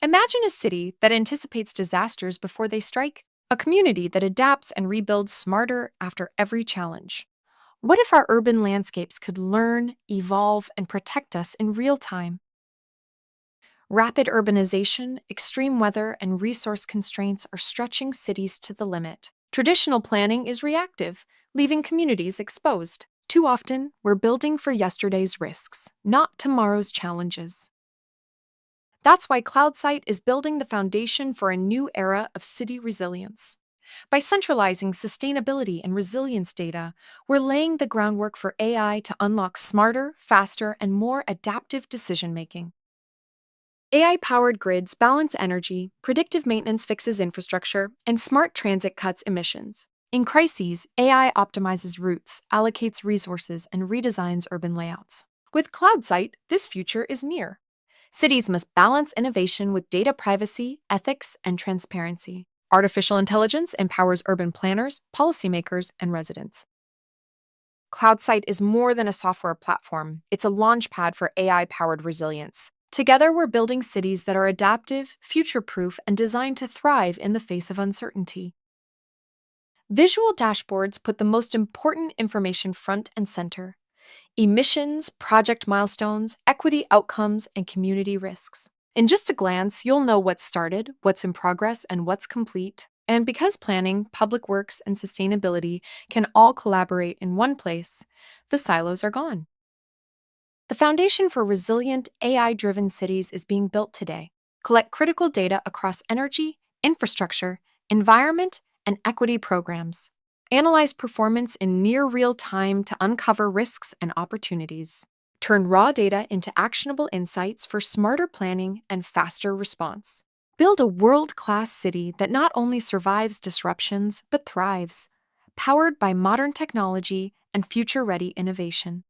Imagine a city that anticipates disasters before they strike, a community that adapts and rebuilds smarter after every challenge. What if our urban landscapes could learn, evolve, and protect us in real time? Rapid urbanization, extreme weather, and resource constraints are stretching cities to the limit. Traditional planning is reactive, leaving communities exposed. Too often, we're building for yesterday's risks, not tomorrow's challenges. That's why Cloudsyte is building the foundation for a new era of city resilience. By centralizing sustainability and resilience data, we're laying the groundwork for AI to unlock smarter, faster, and more adaptive decision making. AI powered grids balance energy, predictive maintenance fixes infrastructure, and smart transit cuts emissions. In crises, AI optimizes routes, allocates resources, and redesigns urban layouts. With Cloudsyte, this future is near. Cities must balance innovation with data privacy, ethics, and transparency. Artificial intelligence empowers urban planners, policymakers, and residents. Cloudsyte is more than a software platform, it's a launchpad for AI powered resilience. Together, we're building cities that are adaptive, future proof, and designed to thrive in the face of uncertainty. Visual dashboards put the most important information front and center: emissions, project milestones, equity outcomes, and community risks. In just a glance, you'll know what's started, what's in progress, and what's complete. And because planning, public works, and sustainability can all collaborate in one place, the silos are gone. The foundation for resilient, AI driven cities is being built today. Collect critical data across energy, infrastructure, environment, and equity programs. Analyze performance in near real time to uncover risks and opportunities. Turn raw data into actionable insights for smarter planning and faster response. Build a world class city that not only survives disruptions, but thrives, powered by modern technology and future ready innovation.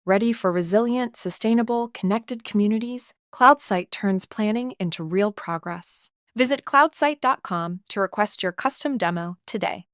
Ready for resilient, sustainable, connected communities? Cloudsyte turns planning into real progress. Visit cloudsyte.com to request your custom demo today.